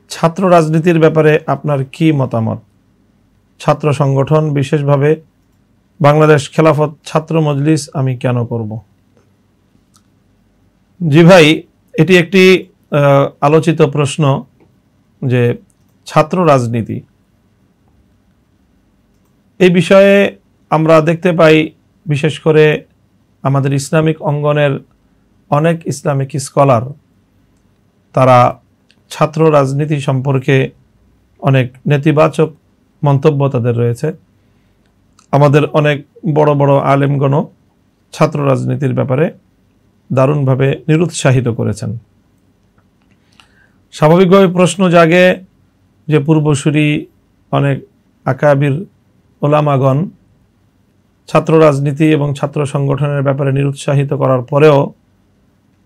ছাত্র রাজনীতির ব্যাপারে আপনার কি মতামত? ছাত্র সংগঠন, বিশেষভাবে বাংলাদেশ খেলাফত ছাত্র মজলিস আমি কেন করব? জি ভাই, এটি একটি আলোচিত প্রশ্ন যে ছাত্র রাজনীতি, এই বিষয়ে আমরা দেখতে পাই বিশেষ করে আমাদের ইসলামিক অঙ্গনের অনেক ইসলামিক স্কলার তারা ছাত্র রাজনীতি সম্পর্কে অনেক নেতিবাচক মন্তব্য তাদের রয়েছে। আমাদের অনেক বড় বড় আলেমগণও ছাত্র রাজনীতির ব্যাপারে দারুণভাবে নিরুৎসাহিত করেছেন। স্বাভাবিকভাবে প্রশ্ন জাগে যে পূর্বসূরি অনেক আকাবির ওলামাগণ ছাত্র রাজনীতি এবং ছাত্র সংগঠনের ব্যাপারে নিরুৎসাহিত করার পরেও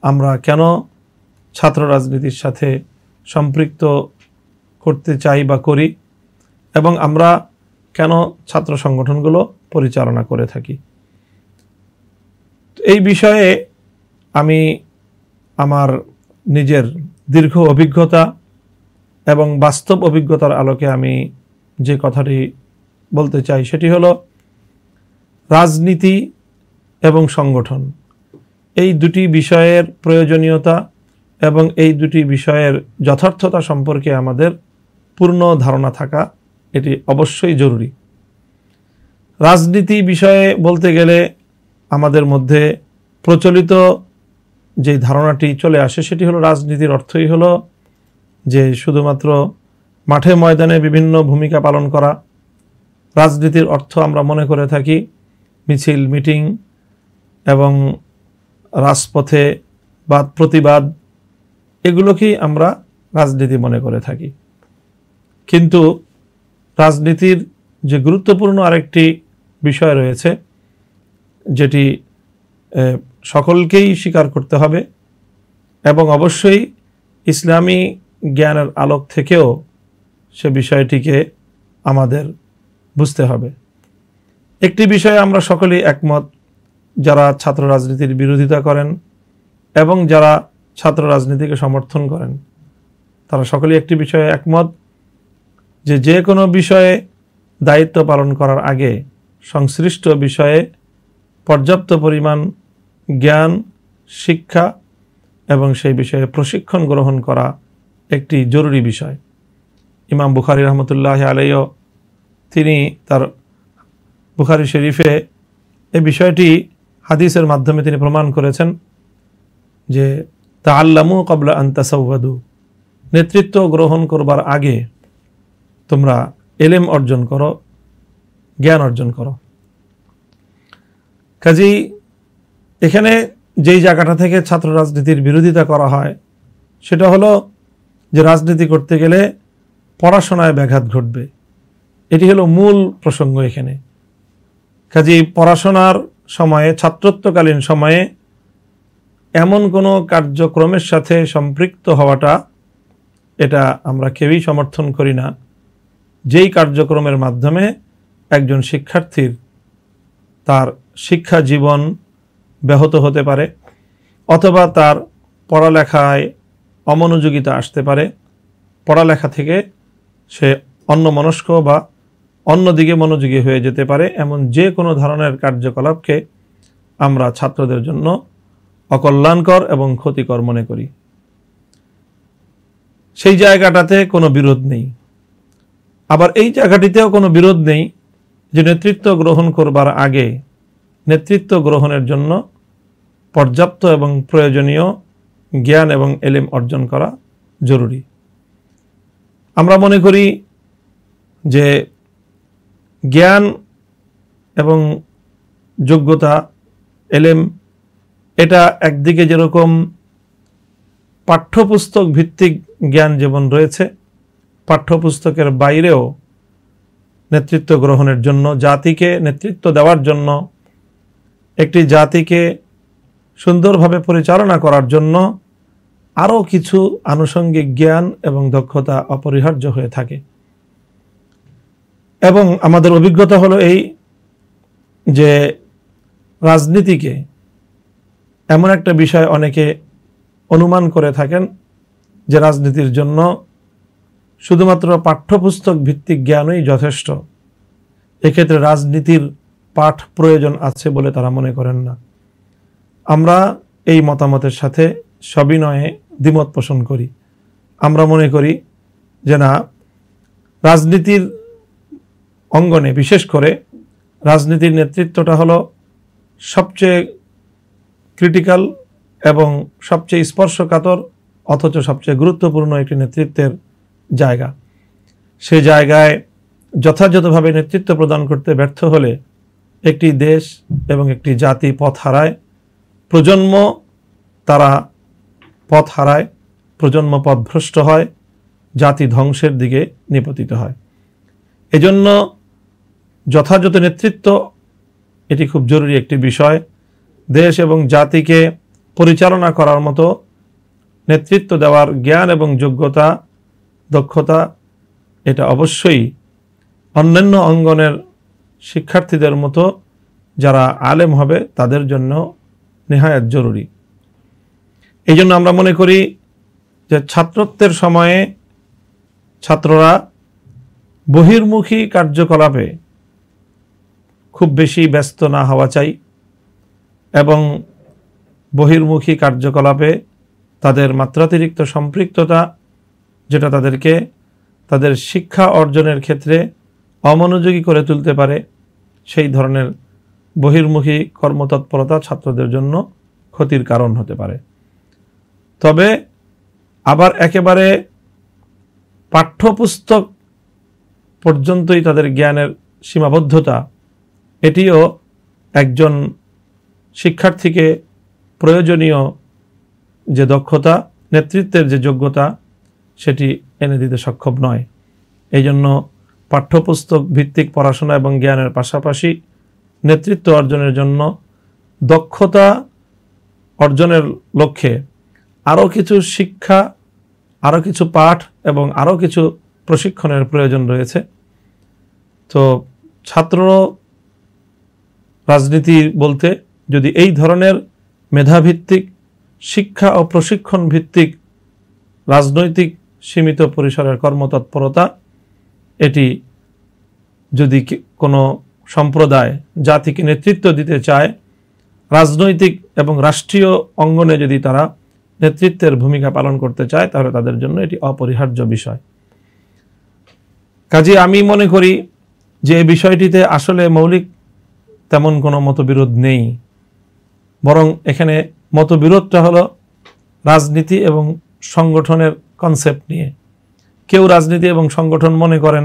আমরা কেন ছাত্র রাজনীতির সাথে সম্পৃক্ত করতে চাই বা করি, এবং আমরা কেন ছাত্র সংগঠনগুলো পরিচালনা করে থাকি। এই বিষয়ে আমি আমার নিজের দীর্ঘ অভিজ্ঞতা এবং বাস্তব অভিজ্ঞতার আলোকে আমি যে কথাটি বলতে চাই সেটি হলো, রাজনীতি এবং সংগঠন এই দুটি বিষয়ের প্রয়োজনীয়তা এবং এই দুটি বিষয়ের যথার্থতা সম্পর্কে আমাদের পূর্ণ ধারণা থাকা এটি অবশ্যই জরুরি। রাজনীতি বিষয়ে বলতে গেলে আমাদের মধ্যে প্রচলিত যে ধারণাটি চলে আসে সেটি হলো, রাজনীতির অর্থই হলো যে শুধুমাত্র মাঠে ময়দানে বিভিন্ন ভূমিকা পালন করা। রাজনীতির অর্থ আমরা মনে করে থাকি মিছিল, মিটিং এবং রাজপথে বাদ প্রতিবাদ, এগুলোকেই আমরা রাজনীতি মনে করে থাকি। কিন্তু রাজনীতির যে গুরুত্বপূর্ণ আরেকটি বিষয় রয়েছে যেটি সকলকেই স্বীকার করতে হবে এবং অবশ্যই ইসলামী জ্ঞানের আলোক থেকেও সে বিষয়টিকে আমাদের বুঝতে হবে। একটি বিষয়ে আমরা সকলেই একমত, যারা ছাত্র রাজনীতির বিরোধিতা করেন এবং যারা ছাত্র রাজনীতিকে সমর্থন করেন তারা সকলেই একটি বিষয়ে একমত যে যে কোনো বিষয়ে দায়িত্ব পালন করার আগে সংশ্লিষ্ট বিষয়ে পর্যাপ্ত পরিমাণ জ্ঞান, শিক্ষা এবং সেই বিষয়ে প্রশিক্ষণ গ্রহণ করা একটি জরুরি বিষয়। ইমাম বুখারী রহমতুল্লাহ আলাইহি তিনি তার বুখারী শরীফে এই বিষয়টি হাদিসের মাধ্যমে তিনি প্রমাণ করেছেন যে তাআল্লামু ক্বাবলা আন তাসাওয়াদু, নেতৃত্ব গ্রহণ করবার আগে তোমরা ইলম অর্জন করো, জ্ঞান অর্জন করো। কাজেই এখানে যেই জায়গাটা থেকে ছাত্র রাজনীতির বিরোধিতা করা হয় সেটা হলো যে রাজনীতি করতে গেলে পড়াশোনায় ব্যাঘাত ঘটবে, এটি হলো মূল প্রসঙ্গ এখানে। কাজেই পড়াশোনার সময়ে, ছাত্রত্বকালীন সময়ে এমন কোনো কার্যক্রমের সাথে সম্পৃক্ত হওয়াটা এটা আমরা কেউই সমর্থন করি না যেই কার্যক্রমের মাধ্যমে একজন শিক্ষার্থীর তার শিক্ষা জীবন ব্যাহত হতে পারে অথবা তার পড়ালেখায় অমনোযোগিতা আসতে পারে, পড়ালেখা থেকে সে অন্যমনস্ক বা অন্যদিকে মনোযোগী হয়ে যেতে পারে, এমন যে কোনো ধরনের কার্যকলাপকে আমরা ছাত্রদের জন্য অকল্যাণকর এবং ক্ষতিকর মনে করি। সেই জায়গাটাতে কোনো বিরোধ নেই। আবার এই জায়গাটিতেও কোনো বিরোধ নেই যে নেতৃত্ব গ্রহণ করবার আগে নেতৃত্ব গ্রহণের জন্য পর্যাপ্ত এবং প্রয়োজনীয় জ্ঞান এবং ইলম অর্জন করা জরুরি। আমরা মনে করি যে জ্ঞান এবং যোগ্যতা, ইলম, এটা একদিকে যেরকম পাঠ্যপুস্তক ভিত্তিক জ্ঞান যেমন রয়েছে, পাঠ্যপুস্তকের বাইরেও নেতৃত্ব গ্রহণের জন্য, জাতিকে নেতৃত্ব দেওয়ার জন্য, একটি জাতিকে সুন্দরভাবে পরিচালনা করার জন্য আরও কিছু আনুষঙ্গিক জ্ঞান এবং দক্ষতা অপরিহার্য হয়ে থাকে। এবং আমাদের অভিজ্ঞতা হলো এই যে রাজনীতিকে এমন একটা বিষয় অনেকে অনুমান করে থাকেন যে রাজনীতির জন্য শুধুমাত্র পাঠ্যপুস্তক ভিত্তিক জ্ঞানই যথেষ্ট, এক্ষেত্রে রাজনীতির পাঠ প্রয়োজন আছে বলে তারা মনে করেন না। আমরা এই মতামতের সাথে সবিনয়ে দ্বিমত পোষণ করি। আমরা মনে করি যে না, রাজনীতির অঙ্গনে বিশেষ করে রাজনীতির নেতৃত্বটা হলো সবচেয়ে ক্রিটিক্যাল এবং সবচেয়ে স্পর্শকাতর অথচ সবচেয়ে গুরুত্বপূর্ণ একটি নেতৃত্বের জায়গা। সেই জায়গায় যথাযথভাবে নেতৃত্ব প্রদান করতে ব্যর্থ হলে একটি দেশ এবং একটি জাতি পথ হারায়, প্রজন্ম তারা পথ হারায়, প্রজন্ম পথভ্রষ্ট হয়, জাতি ধ্বংসের দিকে নিপতিত হয়। এজন্য যথাযথ নেতৃত্ব এটি খুব জরুরি একটি বিষয়। দেশ এবং জাতিকে পরিচালনা করার মতো নেতৃত্ব দেওয়ার জ্ঞান এবং যোগ্যতা, দক্ষতা এটা অবশ্যই অন্যান্য অঙ্গনের শিক্ষার্থীদের মতো যারা আলেম হবে তাদের জন্য নেহায়েত জরুরি। এই জন্য আমরা মনে করি যে ছাত্রত্বের সময়ে ছাত্ররা বহির্মুখী কার্যকলাপে খুব বেশি ব্যস্ত না হওয়া চাই এবং বহির্মুখী কার্যকলাপে তাদের মাত্রাতিরিক্ত সম্পৃক্ততা, যেটা তাদেরকে তাদের শিক্ষা অর্জনের ক্ষেত্রে অমনোযোগী করে তুলতে পারে, সেই ধরনের বহির্মুখী কর্মতৎপরতা ছাত্রদের জন্য ক্ষতির কারণ হতে পারে। তবে আবার একেবারে পাঠ্যপুস্তক পর্যন্তই তাদের জ্ঞানের সীমাবদ্ধতা, এটিও একজন শিক্ষার্থীকে প্রয়োজনীয় যে দক্ষতা, নেতৃত্বের যে যোগ্যতা, সেটি এনে দিতে সক্ষম নয়। এই জন্য পাঠ্যপুস্তক ভিত্তিক পড়াশোনা এবং জ্ঞানের পাশাপাশি নেতৃত্ব অর্জনের জন্য দক্ষতা অর্জনের লক্ষ্যে আরও কিছু শিক্ষা, আরও কিছু পাঠ এবং আরও কিছু প্রশিক্ষণের প্রয়োজন রয়েছে। তো ছাত্র রাজনীতি বলতে যদি এই ধরনের মেধাভিত্তিক শিক্ষা ও প্রশিক্ষণ ভিত্তিক রাজনৈতিক সীমিত পরিসরের কর্মতৎপরতা, এটি যদি কোনো সম্প্রদায় জাতিকে নেতৃত্ব দিতে চায়, রাজনৈতিক এবং রাষ্ট্রীয় অঙ্গনে যদি তারা নেতৃত্বের ভূমিকা পালন করতে চায়, তাহলে তাদের জন্য এটি অপরিহার্য বিষয়। কাজে আমি মনে করি যে এই বিষয়টিতে আসলে মৌলিক তেমন কোনো মতবিরোধ নেই, বরং এখানে মতবিরোধটা হলো রাজনীতি এবং সংগঠনের কনসেপ্ট নিয়ে। কেউ রাজনীতি এবং সংগঠন মনে করেন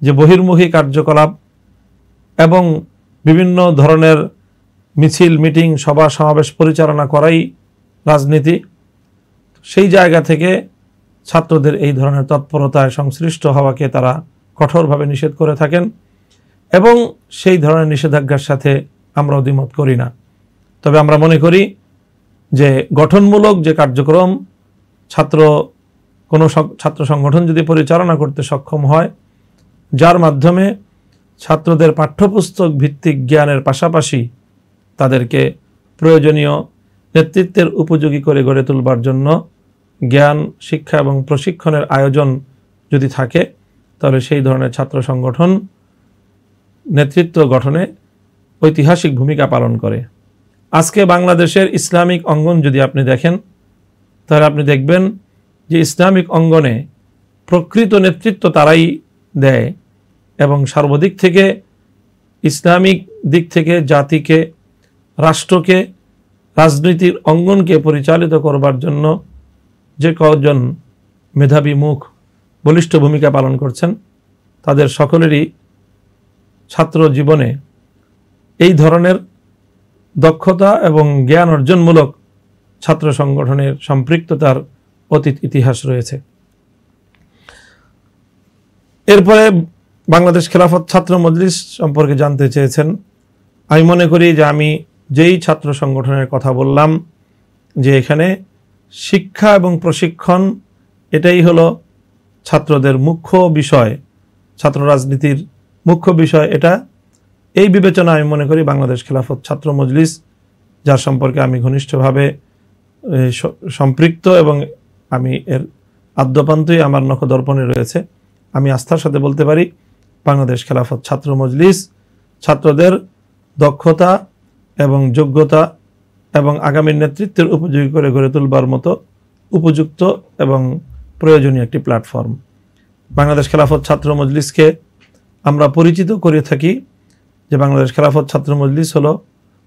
যে বহির্মুখী কার্যকলাপ এবং বিভিন্ন ধরনের মিছিল, মিটিং, সভা সমাবেশ পরিচালনা করাই রাজনীতি। সেই জায়গা থেকে ছাত্রদের এই ধরনের তৎপরতায় সংশ্লিষ্ট হওয়াকে তারা কঠোরভাবে নিষেধ করে থাকেন এবং সেই ধরনের নিষেধাজ্ঞার সাথে আমরাও দ্বিমত করি না। তবে আমরা মনে করি যে গঠনমূলক যে কার্যক্রম কোনো ছাত্র সংগঠন যদি পরিচালনা করতে সক্ষম হয়, যার মাধ্যমে ছাত্রদের পাঠ্যপুস্তক ভিত্তিক জ্ঞানের পাশাপাশি তাদেরকে প্রয়োজনীয় নেতৃত্বের উপযোগী করে গড়ে তুলবার জন্য জ্ঞান, শিক্ষা এবং প্রশিক্ষণের আয়োজন যদি থাকে, তাহলে সেই ধরনের ছাত্র সংগঠন নেতৃত্ব গঠনে ঐতিহাসিক ভূমিকা পালন করে। আজকে বাংলাদেশের ইসলামিক অঙ্গন যদি আপনি দেখেন, তাহলে আপনি দেখবেন যে ইসলামিক অঙ্গনে প্রকৃত নেতৃত্ব তারাই দেয় এবং সর্বদিক থেকে ইসলামিক দিক থেকে জাতিকে, রাষ্ট্রকে, রাজনীতির অঙ্গনকে পরিচালিত করবার জন্য যে কজন মেধাবী মুখ বলিষ্ঠ ভূমিকা পালন করছেন, তাদের সকলেরই ছাত্র জীবনে এই ধরনের দক্ষতা এবং জ্ঞান অর্জনমূলক ছাত্র সংগঠনের সম্পৃক্ততার অতীত ইতিহাস রয়েছে। এরপরে বাংলাদেশ খেলাফত ছাত্র মজলিস সম্পর্কে জানতে চেয়েছেন। আমি মনে করি যে আমি যেই ছাত্র সংগঠনের কথা বললাম, যে এখানে শিক্ষা এবং প্রশিক্ষণ এটাই হলো ছাত্রদের মুখ্য বিষয়, ছাত্র রাজনীতির মুখ্য বিষয় এটা, এই বিবেচনা আমি মনে করি বাংলাদেশ খেলাফত ছাত্র মজলিস, যার সম্পর্কে আমি ঘনিষ্ঠভাবে সম্পৃক্ত এবং আমি এর আদ্যপান্তই আমার নখদর্পণে রয়েছে। আমি আস্থার সাথে বলতে পারি বাংলাদেশ খেলাফত ছাত্র মজলিস ছাত্রদের দক্ষতা এবং যোগ্যতা এবং আগামী নেতৃত্বের উপযোগী করে গড়ে তুলবার মতো উপযুক্ত এবং প্রয়োজনীয় একটি প্ল্যাটফর্ম। বাংলাদেশ খেলাফত ছাত্র মজলিসকে আমরা পরিচিত করে থাকি যে বাংলাদেশ খেলাফত ছাত্র মজলিস হলো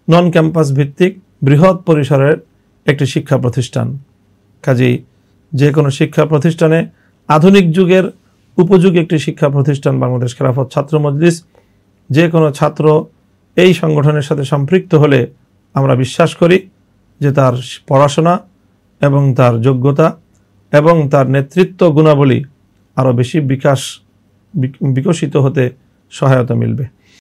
নন ক্যাম্পাস ভিত্তিক বৃহৎ পরিসরের একটি শিক্ষা প্রতিষ্ঠান। কাজেই যে কোনো শিক্ষা প্রতিষ্ঠানে আধুনিক যুগের উপযোগী একটি শিক্ষা প্রতিষ্ঠান বাংলাদেশ খেলাফত ছাত্র মজলিস। যে কোনো ছাত্র এই সংগঠনের সাথে সম্পৃক্ত হলে আমরা বিশ্বাস করি যে তার পড়াশোনা এবং তার যোগ্যতা এবং তার নেতৃত্ব গুণাবলী আরও বেশি বিকশিত হতে সহায়তা মিলবে।